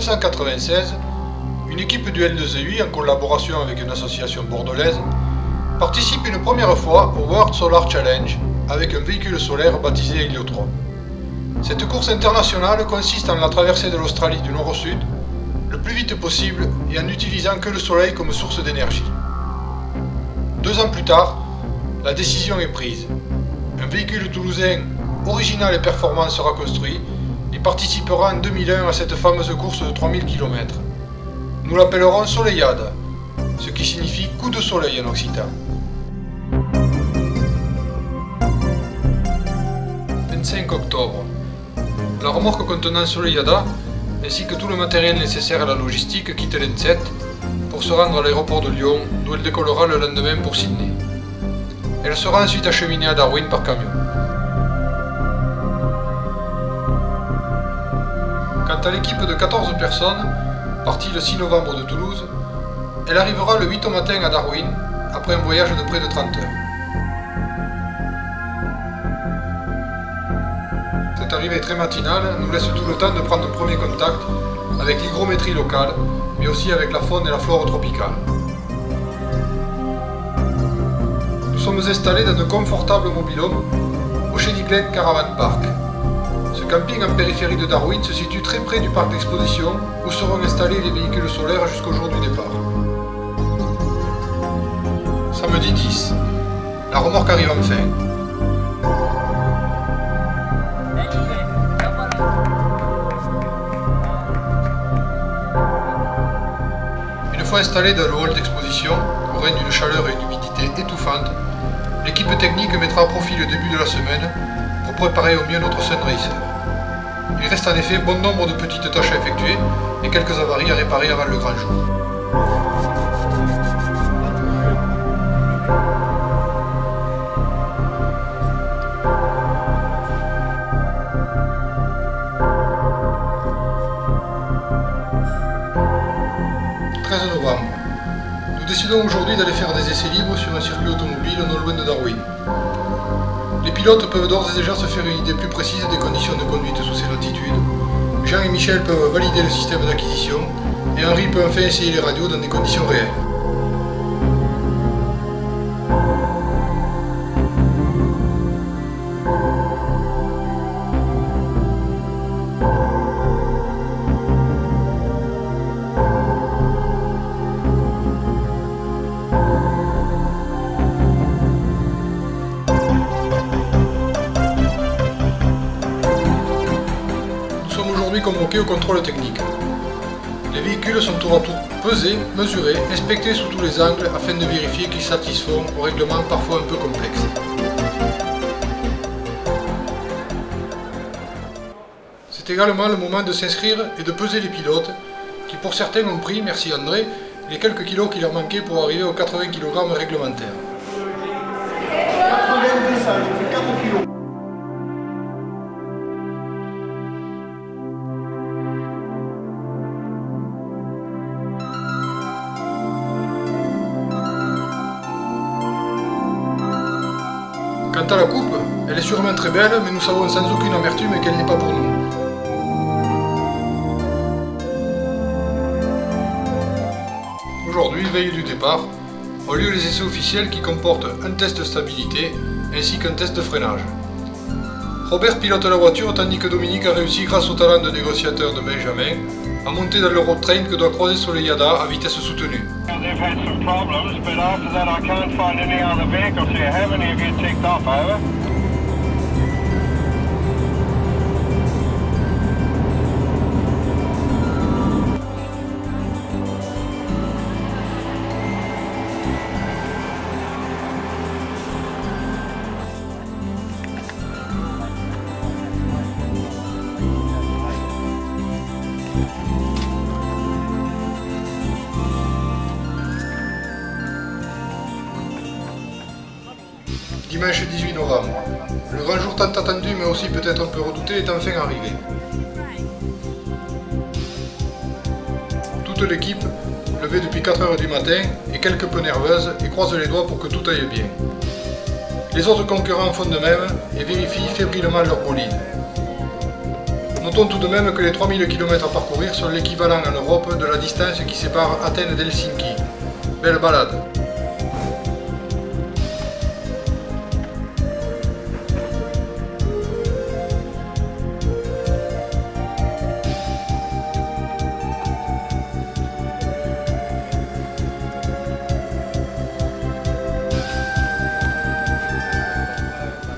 1996, une équipe du L2EI, en collaboration avec une association bordelaise, participe une première fois au World Solar Challenge avec un véhicule solaire baptisé Héliotron. Cette course internationale consiste en la traversée de l'Australie du nord au sud, le plus vite possible et en n'utilisant que le soleil comme source d'énergie. 2 ans plus tard, la décision est prise. Un véhicule toulousain original et performant sera construit et participera en 2001 à cette fameuse course de 3000 km. Nous l'appellerons Soleillade, ce qui signifie coup de soleil en occitan. 25 octobre. La remorque contenant Soleillada, ainsi que tout le matériel nécessaire à la logistique, quitte l'N7 pour se rendre à l'aéroport de Lyon, d'où elle décollera le lendemain pour Sydney. Elle sera ensuite acheminée à Darwin par camion. Quant à l'équipe de 14 personnes, partie le 6 novembre de Toulouse, elle arrivera le 8 au matin à Darwin, après un voyage de près de 30 heures. Cette arrivée très matinale nous laisse tout le temps de prendre un premier contact avec l'hygrométrie locale, mais aussi avec la faune et la flore tropicale. Nous sommes installés dans de confortables mobil-homes au Shenny Glen Caravan Park. Ce camping en périphérie de Darwin se situe très près du parc d'exposition où seront installés les véhicules solaires jusqu'au jour du départ. Samedi 10. La remorque arrive enfin. Une fois installée dans le hall d'exposition, où règne une chaleur et une humidité étouffantes, l'équipe technique mettra à profit le début de la semaine pour préparer au mieux notre Sunracer. Il reste en effet bon nombre de petites tâches à effectuer et quelques avaries à réparer avant le grand jour. « 13 novembre. Nous décidons aujourd'hui d'aller faire des essais libres sur un circuit automobile non loin de Darwin. Les pilotes peuvent d'ores et déjà se faire une idée plus précise des conditions de conduite sous ces latitudes. Jean et Michel peuvent valider le système d'acquisition et Henri peut enfin essayer les radios dans des conditions réelles. Convoqués au contrôle technique. Les véhicules sont tour à tour pesés, mesurés, inspectés sous tous les angles afin de vérifier qu'ils satisfont aux règlements parfois un peu complexes. C'est également le moment de s'inscrire et de peser les pilotes, qui pour certains ont pris, merci André, les quelques kilos qui leur manquaient pour arriver aux 80 kg réglementaires. 90, ça, j'ai pris 4 kg. Quant à la coupe, elle est sûrement très belle, mais nous savons sans aucune amertume qu'elle n'est pas pour nous. Aujourd'hui, veille du départ, ont lieu les essais officiels qui comportent un test de stabilité ainsi qu'un test de freinage. Robert pilote la voiture tandis que Dominique a réussi, grâce au talent de négociateur de Benjamin, à monter dans le road train que doit croiser Soleillada à vitesse soutenue. They've had some problems, but after that I can't find any other vehicles here. How many have you ticked off, over? Dimanche 18 novembre. Le grand jour tant attendu mais aussi peut-être un peu redouté est enfin arrivé. Toute l'équipe, levée depuis 4 h du matin, est quelque peu nerveuse et croise les doigts pour que tout aille bien. Les autres concurrents font de même et vérifient fébrilement leur bolide. Notons tout de même que les 3000 km à parcourir sont l'équivalent en Europe de la distance qui sépare Athènes d'Helsinki. Belle balade.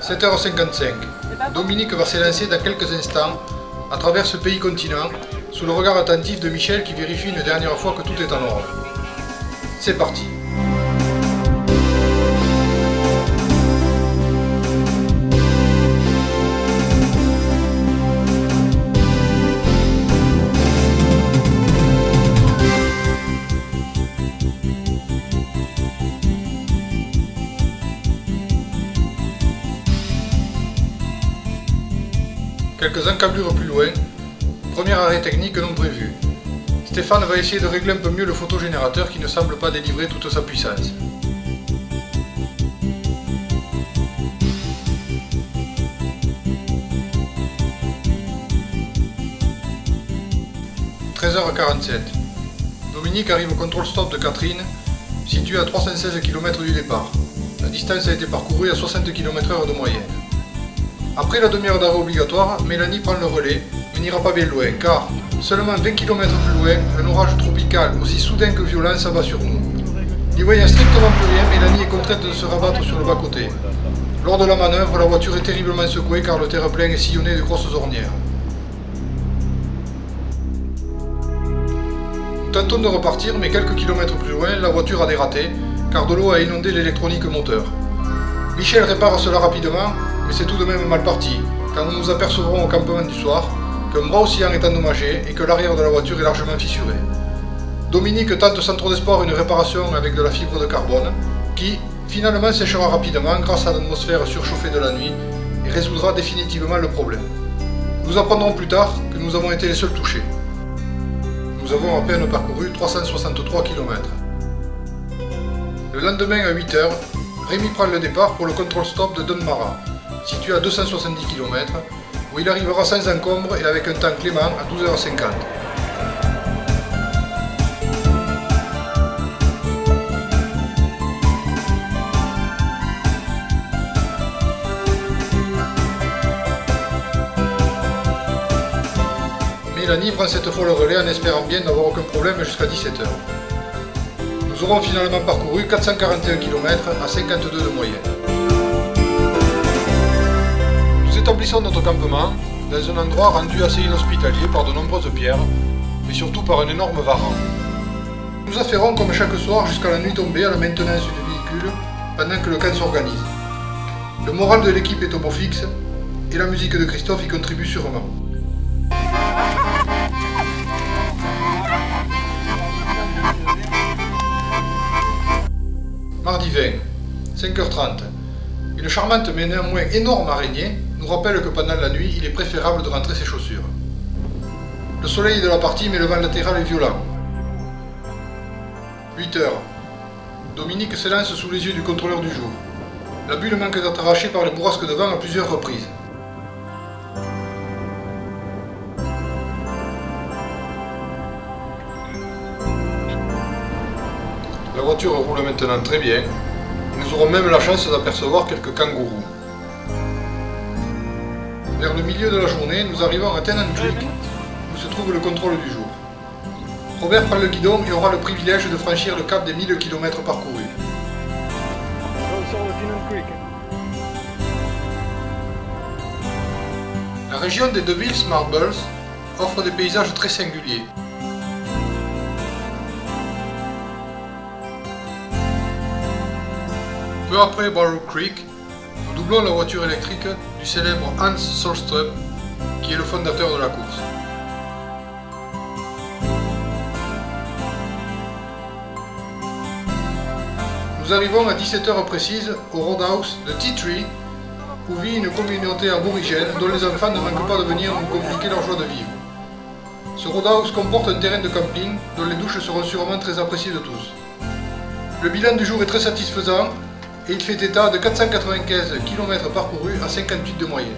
« 7h55. Dominique va s'élancer dans quelques instants à travers ce pays continent sous le regard attentif de Michel qui vérifie une dernière fois que tout est en ordre. C'est parti. Quelques encablures plus loin, premier arrêt technique non prévu. Stéphane va essayer de régler un peu mieux le photogénérateur qui ne semble pas délivrer toute sa puissance. « 13h47. Dominique arrive au contrôle stop de Catherine, situé à 316 km du départ. La distance a été parcourue à 60 km/h de moyenne. Après la demi-heure d'arrêt obligatoire, Mélanie prend le relais, mais n'ira pas bien loin, car seulement 20 km plus loin, un orage tropical aussi soudain que violent s'abat sur nous. N'y voyant strictement plus rien, Mélanie est contrainte de se rabattre sur le bas-côté. Lors de la manœuvre, la voiture est terriblement secouée car le terre-plein est sillonné de grosses ornières. Nous tentons de repartir, mais quelques kilomètres plus loin, la voiture a dératé, car de l'eau a inondé l'électronique moteur. Michel répare cela rapidement, mais c'est tout de même mal parti, quand nous nous apercevrons au campement du soir qu'un bras oscillant est endommagé et que l'arrière de la voiture est largement fissuré. Dominique tente sans trop d'espoir une réparation avec de la fibre de carbone, qui finalement séchera rapidement grâce à l'atmosphère surchauffée de la nuit et résoudra définitivement le problème. Nous apprendrons plus tard que nous avons été les seuls touchés. Nous avons à peine parcouru 363 km. Le lendemain à 8 h, Rémi prend le départ pour le contrôle stop de Donmara, situé à 270 km, où il arrivera sans encombre et avec un temps clément à 12h50. Mélanie prend cette fois le relais en espérant bien n'avoir aucun problème jusqu'à 17 h. Nous aurons finalement parcouru 441 km à 52 de moyenne. Nous établissons notre campement dans un endroit rendu assez inhospitalier par de nombreuses pierres, mais surtout par un énorme varan. Nous affairons comme chaque soir jusqu'à la nuit tombée à la maintenance du véhicule pendant que le camp s'organise. Le moral de l'équipe est au beau fixe et la musique de Christophe y contribue sûrement. Mardi 20, 5h30. Une charmante mais néanmoins énorme araignée nous rappelle que pendant la nuit, il est préférable de rentrer ses chaussures. Le soleil de la partie mais le vent latéral est violent. 8 h. Dominique s'élance sous les yeux du contrôleur du jour. La bulle manque d'être arrachée par les bourrasques de vent à plusieurs reprises. La voiture roule maintenant très bien. Nous aurons même la chance d'apercevoir quelques kangourous. Vers le milieu de la journée, nous arrivons à Tennant Creek, où se trouve le contrôle du jour. Robert prend le guidon et aura le privilège de franchir le cap des 1000 km parcourus. La région des Devils Marbles offre des paysages très singuliers. Peu après Barrow Creek, nous doublons la voiture électrique du célèbre Hans Solstrup, qui est le fondateur de la course. Nous arrivons à 17 h précises au roadhouse de Tea Tree, où vit une communauté aborigène dont les enfants ne manquent pas de venir nous communiquer leur joie de vivre. Ce roadhouse comporte un terrain de camping dont les douches seront sûrement très appréciées de tous. Le bilan du jour est très satisfaisant et il fait état de 495 km parcourus à 58 de moyenne.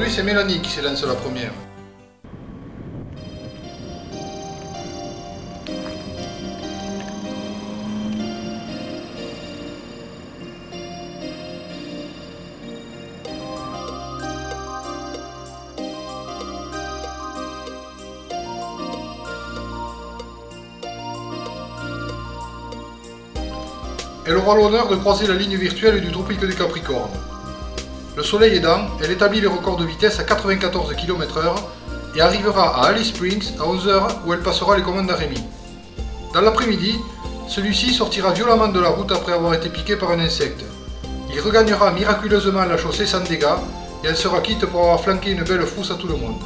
Aujourd'hui, c'est Mélanie qui s'élance la première. Elle aura l'honneur de croiser la ligne virtuelle du tropique du Capricorne. Le soleil aidant, elle établit les records de vitesse à 94 km/h et arrivera à Alice Springs à 11 h où elle passera les commandes à Rémi. Dans l'après-midi, celui-ci sortira violemment de la route après avoir été piqué par un insecte. Il regagnera miraculeusement la chaussée sans dégâts et elle sera quitte pour avoir flanqué une belle frousse à tout le monde.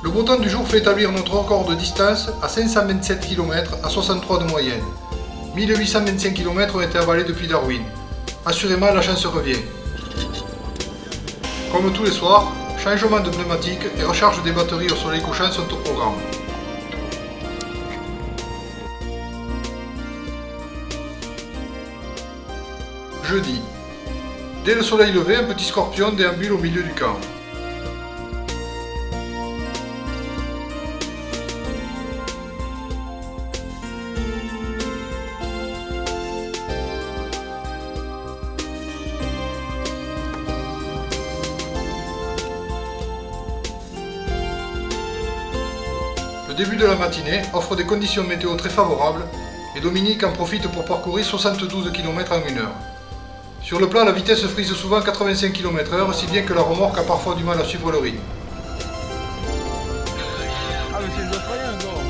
Le beau temps du jour fait établir notre record de distance à 527 km à 63 de moyenne. 1825 km ont été avalés depuis Darwin. Assurément, la chance revient. Comme tous les soirs, changement de pneumatique et recharge des batteries au soleil couchant sont au programme. Jeudi. Dès le soleil levé, un petit scorpion déambule au milieu du camp. Le début de la matinée offre des conditions météo très favorables et Dominique en profite pour parcourir 72 km en 1 heure. Sur le plat, la vitesse frise souvent 85 km/h, si bien que la remorque a parfois du mal à suivre le rythme. Ah mais c'est les Australiens encore.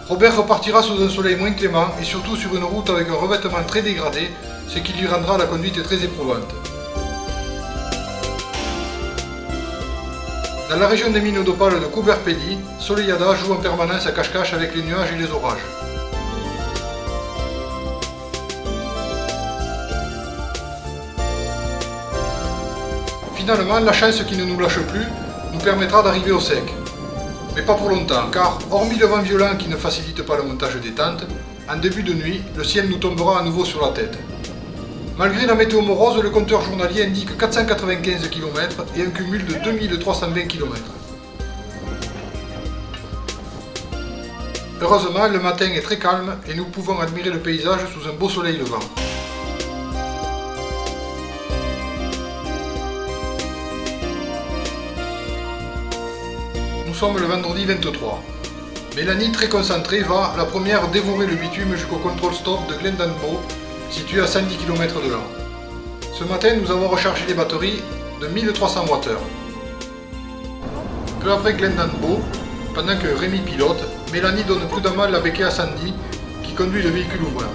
Robert repartira sous un soleil moins clément et surtout sur une route avec un revêtement très dégradé, ce qui lui rendra la conduite très éprouvante. Dans la région des mines d'opale de Coober-Pedy, Soleillada joue en permanence à cache-cache avec les nuages et les orages. Finalement, la chance qui ne nous lâche plus nous permettra d'arriver au sec. Mais pas pour longtemps, car hormis le vent violent qui ne facilite pas le montage des tentes, en début de nuit, le ciel nous tombera à nouveau sur la tête. Malgré la météo morose, le compteur journalier indique 495 km et un cumul de 2320 km. Heureusement, le matin est très calme et nous pouvons admirer le paysage sous un beau soleil levant. Nous sommes le vendredi 23. Mélanie, très concentrée, va la première dévorer le bitume jusqu'au control stop de Glendenbow, situé à 110 km de là. Ce matin, nous avons rechargé les batteries de 1300 Wh. Peu après Glendenbow, pendant que Rémi pilote, Mélanie donne prudemment la béquille à Sandy, qui conduit le véhicule ouvrant.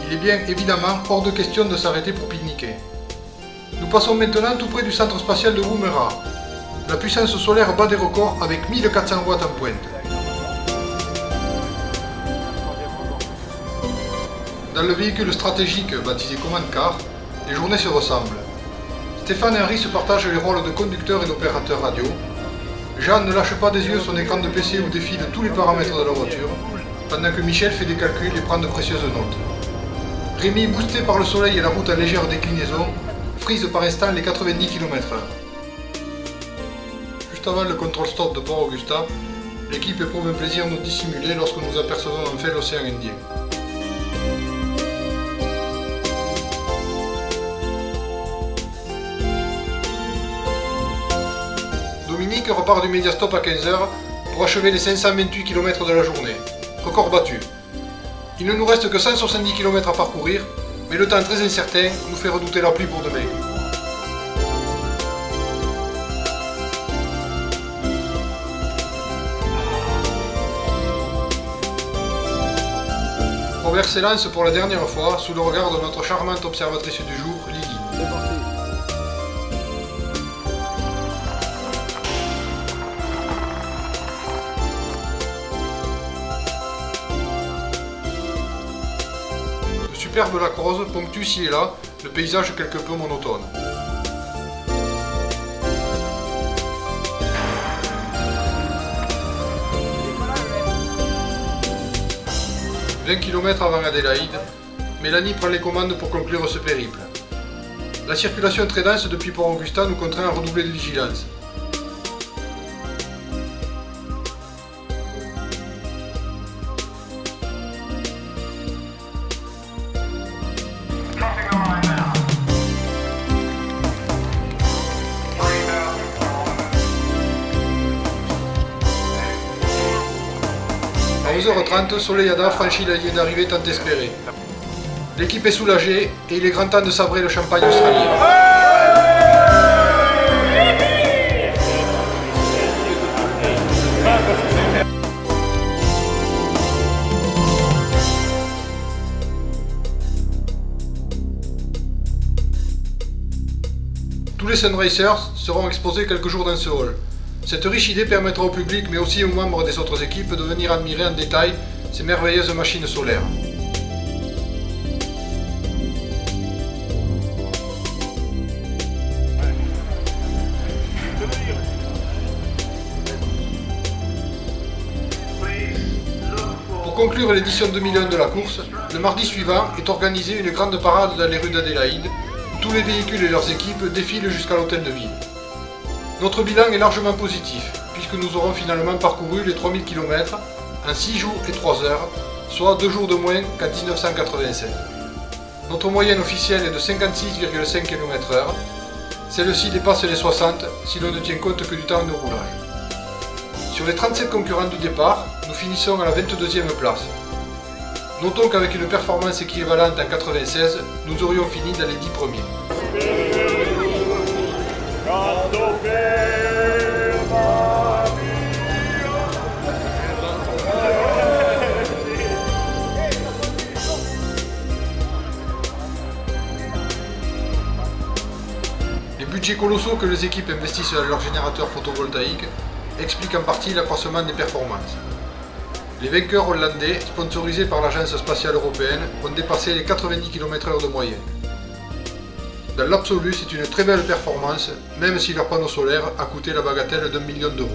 Il est bien évidemment hors de question de s'arrêter pour pique-niquer. Nous passons maintenant tout près du centre spatial de Woomera. La puissance solaire bat des records avec 1400 watts en pointe. Dans le véhicule stratégique baptisé Command Car, les journées se ressemblent. Stéphane et Henri se partagent les rôles de conducteur et d'opérateur radio. Jean ne lâche pas des yeux son écran de PC où défilent tous les paramètres de la voiture, pendant que Michel fait des calculs et prend de précieuses notes. Rémi, boosté par le soleil et la route à légère déclinaison, frise par instant les 90 km/h. Juste avant le contrôle stop de Port-Augusta, l'équipe éprouve un plaisir non dissimulé lorsque nous apercevons enfin l'océan Indien. Dominique repart du Mediastop à 15 h pour achever les 528 km de la journée. Record battu. Il ne nous reste que 170 km à parcourir, mais le temps très incertain nous fait redouter la pluie pour demain. Robert s'élance pour la dernière fois sous le regard de notre charmante observatrice du jour, Lily. C'est parti. De superbes lacs roses ponctuent ci et là le paysage quelque peu monotone. « 20 km avant Adélaïde, Mélanie prend les commandes pour conclure ce périple. La circulation très dense depuis Port-Augustin nous contraint à redoubler de vigilance. À 11h30, Soleillada franchit la ligne d'arrivée tant espérée. L'équipe est soulagée et il est grand temps de sabrer le champagne australien. Tous les Sunracers seront exposés quelques jours dans ce hall. Cette riche idée permettra au public, mais aussi aux membres des autres équipes, de venir admirer en détail ces merveilleuses machines solaires. Pour conclure l'édition 2001 de la course, le mardi suivant est organisée une grande parade dans les rues d'Adélaïde. Tous les véhicules et leurs équipes défilent jusqu'à l'hôtel de ville. Notre bilan est largement positif, puisque nous aurons finalement parcouru les 3000 km en 6 jours et 3 heures, soit 2 jours de moins qu'en 1987. Notre moyenne officielle est de 56,5 km/h. Celle-ci dépasse les 60 si l'on ne tient compte que du temps de roulage. Sur les 37 concurrents du départ, nous finissons à la 22e place. Notons qu'avec une performance équivalente en 96, nous aurions fini dans les 10 premiers. Les budgets colossaux que les équipes investissent dans leurs générateurs photovoltaïques expliquent en partie l'accroissement des performances. Les vainqueurs hollandais, sponsorisés par l'Agence spatiale européenne, ont dépassé les 90 km/h de moyenne. Dans l'absolu, c'est une très belle performance, même si leur panneau solaire a coûté la bagatelle d'1 million d'euros.